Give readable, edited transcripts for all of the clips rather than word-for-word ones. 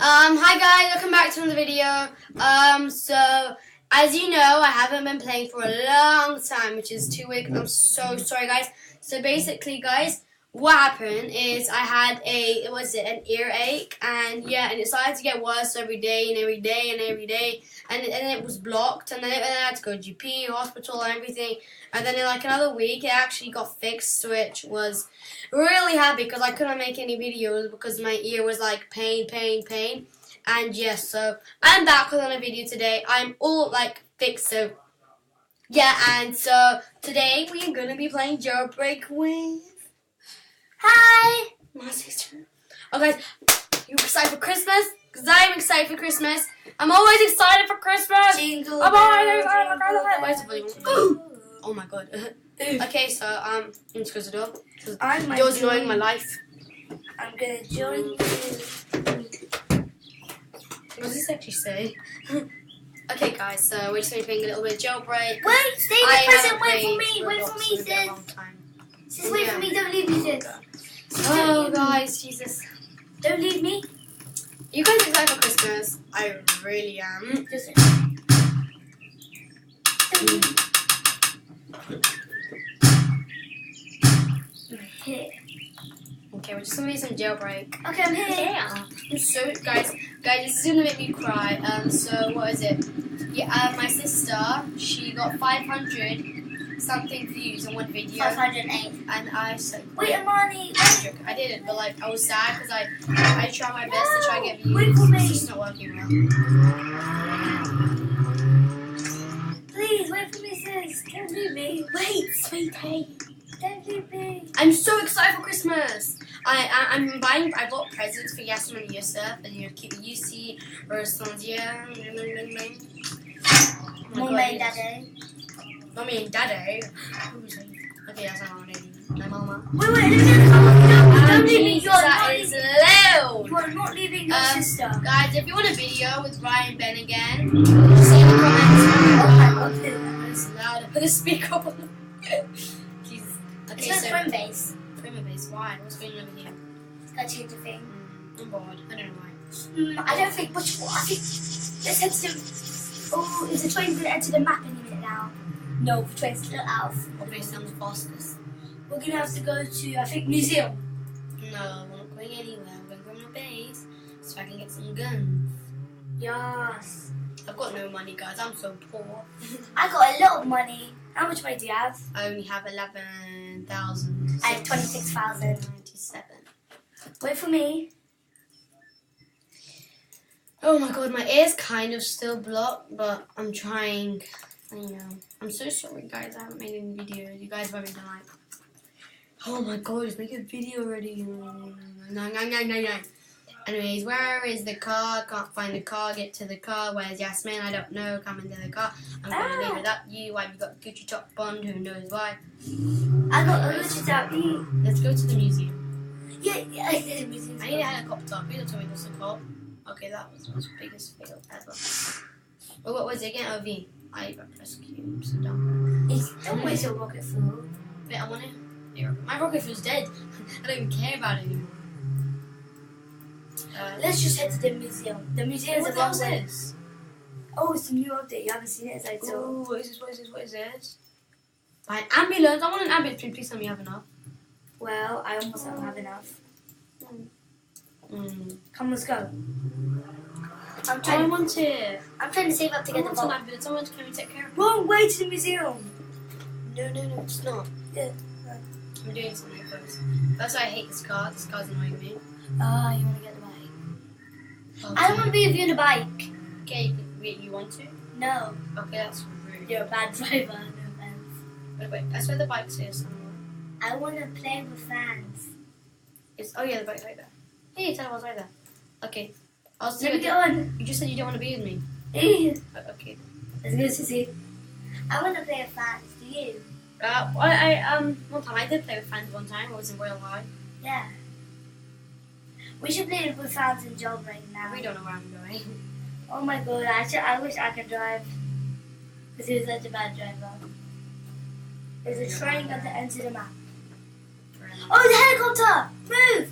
Hi guys, welcome back to another video. So as you know, I haven't been playing for a long time, which is 2 weeks. I'm so sorry, guys. So basically, guys, what happened is I had an earache, and it started to get worse every day, and it was blocked, and then I had to go to GP, hospital, and everything, and then in like another week, it actually got fixed, which was really happy because I couldn't make any videos because my ear was like pain, and yes, so I'm back with another video today. I'm all like fixed, so yeah, and so today we are gonna be playing Jailbreak with. Hi! My sister. Oh guys, you excited for Christmas? Because I'm excited for Christmas. I'm always excited for Christmas! Jingle I'm always excited for bells, Christmas! Oh my god. Okay, so I'm just close the door. Door's enjoying my life. I'm gonna join you. What does this actually say? Okay guys, so we're just gonna be playing a little bit of Jailbreak. Wait, stay in the present, wait for me, sis. Sis, wait for me, don't leave me, sis. Oh guys, Jesus. Don't leave me. You guys excited for Christmas? I really am. Just I'm here. Okay, we're just gonna do some Jailbreak. Okay, I'm here. Yeah. So guys, this is gonna make me cry. So what is it? Yeah, my sister, she got 500 something views on one video. 508. And I said, Wait, Amani. I didn't, but like I was sad because I tried my best to try and get views. Wait for me. It's just not working well. Please, wait for me, sis. Don't leave me. Wait, sweetie. Don't leave me. I'm so excited for Christmas. I bought presents for Yasmin and Yusuf and Yusi, Rosanzia. Mummy and Daddy. Mommy and Daddy. Okay, that's my mom. My mama. Wait, let me get the car. Don't leave me. You are That not is leaving. loud. You are not leaving your sister. Guys, if you want a video with Ryan Ben again, just say in the comments. Oh my god. It's loud. I put the speaker on. Jesus. Okay, It's so phone base. Prima base. Why? What's going on over here? Gotta change the thing. I'm bored. I don't know why. I don't think. I think. Let's head to. Oh, is the train gonna enter the map any minute now? No, the train's still out. Okay, sounds fastest. We're gonna have to go to, I think, museum. No, we're not going anywhere. We're going to my base so I can get some guns. Yes. I've got no money, guys. I'm so poor. I got a lot of money. How much money do you have? I only have 11,000. I have 26,000. 97. Wait for me. Oh my god, my ear's kind of still blocked, but I'm trying. I know. I'm so sorry, guys. I haven't made any videos. You guys haven't done like. Oh my god, just make a video already. No. Anyways, where is the car? Can't find the car. Get to the car. Where's Yasmin? I don't know. Come into the car. I'm gonna leave without you. Why have you got Gucci top on? Who knows why? I got a little out here. Let's go to the museum. Yeah, it's the museum. I need a helicopter. Please tell me there's a cop. Okay, that was the biggest fail ever. Oh, what was it again? OV. I got rescued. So dumb. Don't waste your rocket fuel. Wait, I want it. My rocket fuel's dead. I don't even care about it anymore. Let's just head to the museum. The museum is What a the long hell's way. this? Oh, it's a new update. You haven't seen it, so it's Oh, what is this? Buy an ambulance. I want an ambulance. Please tell me you have enough. Well, I almost don't have enough. Mm. Come, let's go. I want it. I'm trying to save up to I get the want an vault. ambulance. I want to come and take care of it. Wrong way to the museum. No, it's not. Yeah. I'm doing something first. That's why I hate this car. This car's annoying me. Oh, you want to get the bike? Okay. I don't want to be with you on a bike. Okay, you want to? No. Okay, that's rude. You're a bad driver. No offense. Wait, that's where the bike is somewhere. I want to play with fans. Oh yeah, the bike's right there. Hey, tell me what's right there. Okay. I'll see Let you me get on. You just said you don't want to be with me. Hey. Okay. Let's go, Sissy. I want to play with fans. Do you? One time I did play with fans one time. I was in Royal High. Yeah. We should play with fans in Jailbreak now. We don't know where I'm going. Oh my god, I wish I could drive. Because he was such a bad driver. There's a train at the end of the map. Oh, the helicopter! Move!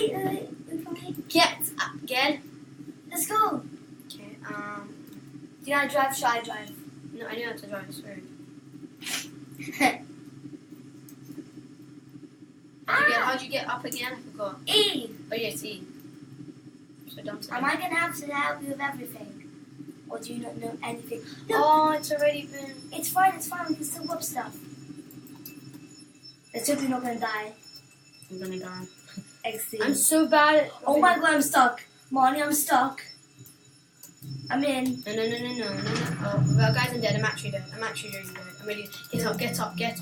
wait for me. Get up again. Let's go. Okay, Do you know how to drive? Should I drive? no, I know how to drive, sorry. How'd you get up again? I forgot. E. Oh, yes, E. So dumb. Am I going to have to help you with everything? Or do you not know anything? Look, Oh, it's already been. it's fine, we can still whip stuff. Let's hope you're not going to die. I'm gonna die. Exit. I'm so bad at. Oh my god, I'm stuck. Marnie, I'm stuck. I'm in. No. Oh, well, guys, I'm dead. I'm actually dead. I'm ready. Get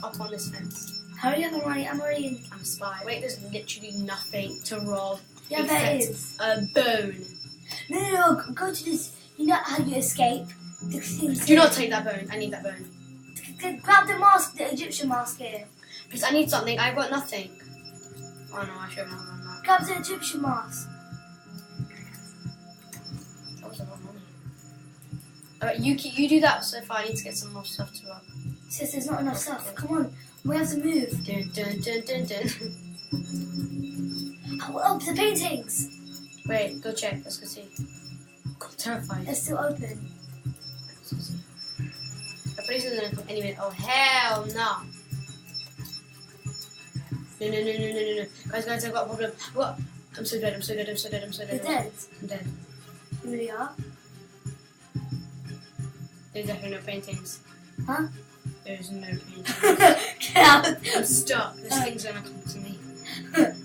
up on this fence. Hurry up, Marnie, I'm already in. I'm a spy. Wait, there's literally nothing to rob. Yeah, there except is. a bone. No, go to this. You know how you escape? Do not take that bone. I need that bone. Grab the mask, the Egyptian mask here. Because I need something. I've got nothing. Oh no, I should have done that. Grab the Egyptian mask. That was a lot of money. Alright, you do that so far. I need to get some more stuff to rob. Sis, there's not enough stuff. Come on, we have to move. Dun. Oh, the paintings. Wait, go check. Let's go see. I'm terrified. They're still open. Let's go see. I put this in any minute. Oh hell no! No. Guys, I've got a problem. What? I'm so dead. You're dead. I'm dead. You really are? There's definitely no paintings. Huh? There's no paintings. Get out. I'm stuck. This thing's gonna come to me.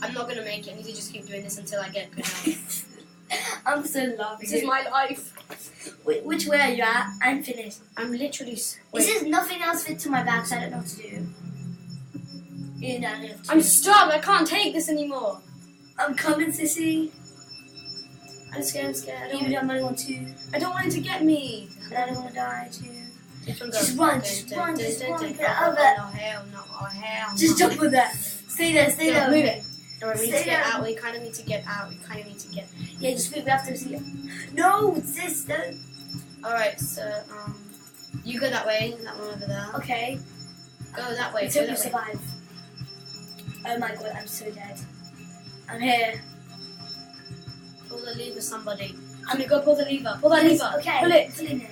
I'm not gonna make it. I need to just keep doing this until I get good health. I'm so laughing. This is my life. Which way are you at? I'm finished. I'm literally. This is nothing else fit to my bag, so I don't know what to do. You know, I'm stuck. I can't take this anymore. I'm coming, sissy. I'm scared. Even though I'm only on 2. I don't want it to get me. And I don't want to die too. Just run. Just run. Get out of it. Oh hell no. Just jump with that. Stay there. Move it. Alright, we need to Stay get there. out. We kind of need to get out. Yeah, just move. We have to see it. No, sis, don't. Alright, so you go that way. That one over there. Okay. Go that way. Let's Go hope you that way. survive. Oh my god, I'm so dead. I'm here. Pull the lever, somebody. I'm gonna go pull the lever. Pull that Yes, lever. okay. Pull it. Pull in it.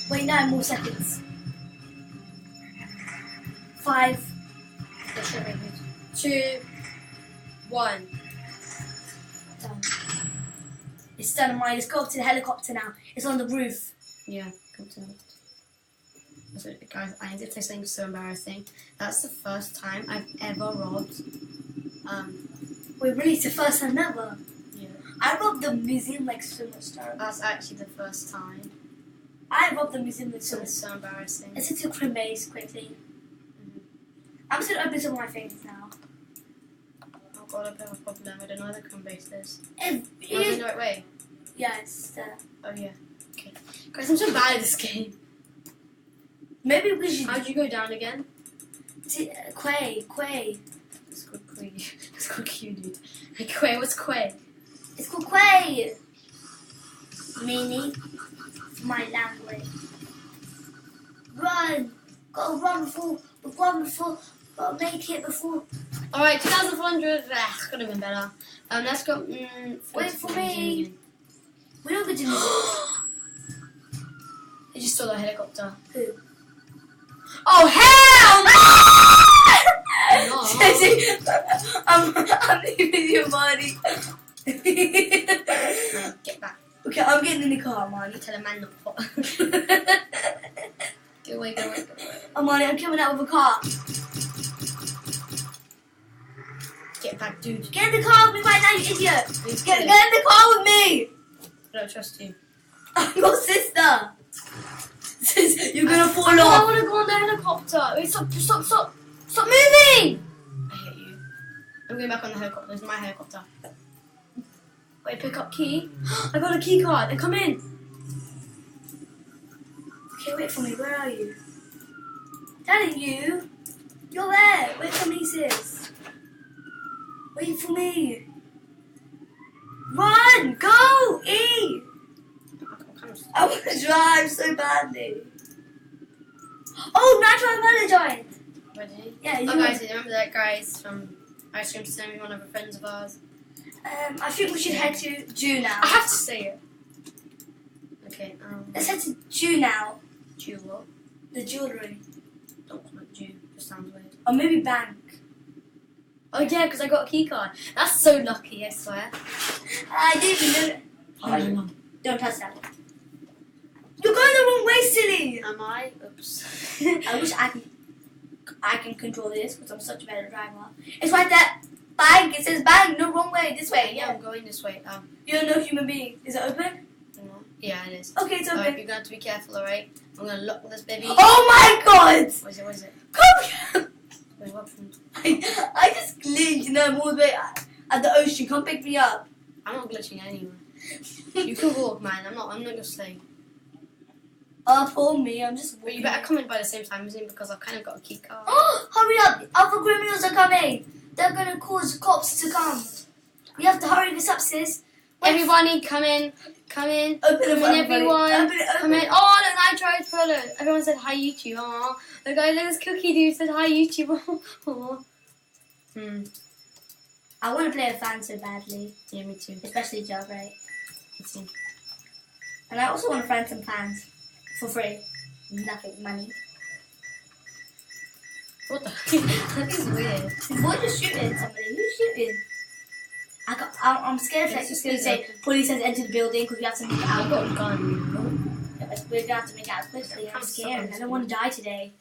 Wait, 9 more seconds. 5. 2, 1. Done. It's done, mine. Let's go up to the helicopter now. It's on the roof. Yeah, come to me. So, guys, I need to say something so embarrassing. That's the first time I've ever robbed. Wait, really? It's the first time ever. Yeah. I robbed the museum like so much time. That's actually the first time. I robbed the museum like so So much. it's so embarrassing. Let's get to Crime Base quickly. I'm just gonna open some of my things now. Oh god, I have a problem. I don't know where the crumb base is. If Oh, there's no right way. yeah, it's there. Oh yeah. Okay. Guys, I'm so bad at this game. Maybe we should. How'd you go down again? Quay. It's called Quay. It's called Q, dude. Hey, Quay, what's Quay? It's called Quay. Meanie. My language. Run. Gotta run before. Gotta make it before. Alright, 2,400. Could have been better. Let's go. Wait for me. We don't get to music. They just stole a helicopter. Who? Oh, hell no! I'm leaving you, Marty. No, get back. Okay, I'm getting in the car, Marty. Tell a man not pot. Go away. Oh, Marty, I'm coming out with a car. Get back, dude. Get in the car with me right now, you idiot. Please Get in the car with me. I don't trust you. I'm your sister. Sis, you're gonna fall I off. want to go on the helicopter. Wait, stop moving! I hate you. I'm going back on the helicopter. It's my helicopter. Wait, pick up key. I got a key card. And come in. Okay, wait for me. Where are you? That ain't you. You're there. Wait for me, sis. Wait for me. Run! Go! E! I want to drive so badly. Oh, Natural Valentine! Ready? Yeah, you Oh, guys, remember that guy's from Ice cream sandwich, one of the friends of ours. I think we should head to Jew now. I have to say it. Okay, Let's head to Jew now. Jew what? The jewellery. Don't call it Jew. Just sounds weird. Or maybe bank. Oh yeah, because I got a key card. That's so lucky, I swear. I didn't even know. Oh, no. Don't touch that. You're going the wrong way, silly. Am I? Oops. I wish I can control this because I'm such a better driver. It's right there. Bang. It says bang. No, wrong way. This way. Yeah, Yeah. I'm going this way. You're no human being. Is it open? No. Yeah, it is. Okay, it's open. Alright, you're going to have to be careful, alright? I'm going to lock this baby. Oh my god! What is it? Come here. Wait, what happened? I just glitched, you know, I'm all the way at the ocean. Come pick me up. I'm not glitching anywhere. You can walk, man. I'm not your slave. For me, I'm just But walking. you better come in by the same time as me because I've kind of got a key card. Oh, hurry up! Other criminals are coming. They're gonna cause cops to come. We have to hurry this up, sis. Everybody, come in. Come in. Open Come it, in, everyone. Open it, Come in. Oh, look, I tried to follow. Everyone said hi, YouTube. Aww. The guy, this cookie dude said hi, YouTube. Aww. I want to play a fan so badly, Yeah, me too. especially Jailbreak. Me too. And I also want to find some fans for free. Nothing, money. What the? That is weird. What are shooting somebody? Who's shooting? I'm scared that it's going to say police has entered the building because we have to make it I've out. got a gun. We're going to have to make it out quickly. I'm I'm scared. sorry. I don't want to die today.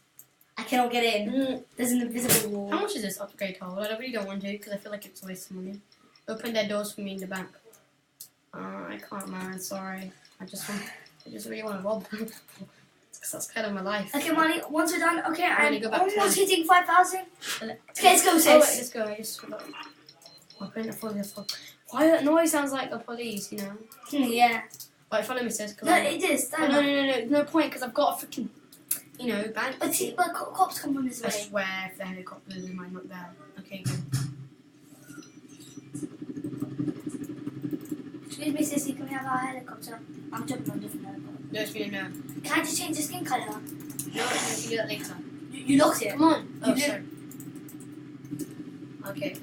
I cannot get in. There's an invisible wall. How much is this upgrade hole? I really don't want to because I feel like it's a waste of money. Open their doors for me in the back. I can't, man. Sorry. I just really want to rob them. Because that's kind of my life. Okay, Molly, once we're done, okay, Molly, I'm go back almost to hitting 5,000. Okay, let's go, sis. Oh, wait, let's go. I just forgot. Open the police. Why that noise sounds like the police, you know? Yeah. Right, follow me, sis. No, it is. Oh, no point, because I've got a freaking, bank. But see, but cops come from this I way. swear if the helicopter is mine, not there. Okay, good. Excuse me, sissy, can we have our helicopter? I'm jumping on a different helicopter. No, it's really no. Can I just change the skin colour? No, you can do that later. You locked it. Come on. Oh, did. sorry. Okay,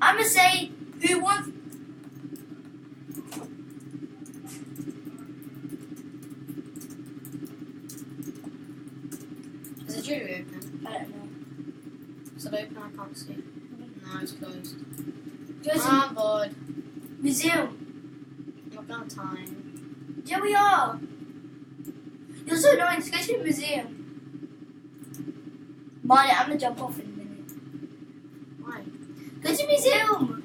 I'm gonna say, who wants... is the jewelry open? I don't know. Is it open? I can't see. No, it's closed. There's a I'm bored. museum. I'm not gonna have time. Yeah, we are. You're so annoying. Just go to the museum. Molly, I'm gonna jump off in a minute. Why? Go to the museum.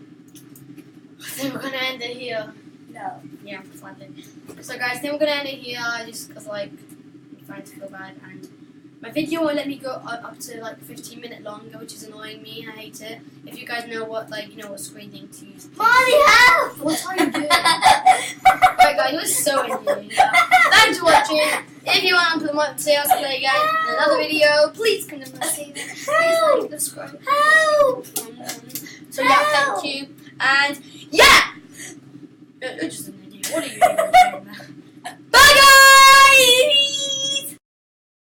I think we're gonna end it here. No. Yeah, I'm flapping. So guys, I think we're gonna end it here just because like I'm starting to feel bad and my video won't let me go up to like 15 minutes longer, which is annoying me. I hate it. If you guys know what what screen thing to use. Molly, help! What are you doing? Right guys, we're so into you. Thanks for watching. If you want to see us play again in another video, please come to my channel. Please like, subscribe. Help! So yeah, thank you. And yeah! You're just an idiot. What are you doing? Bye guys!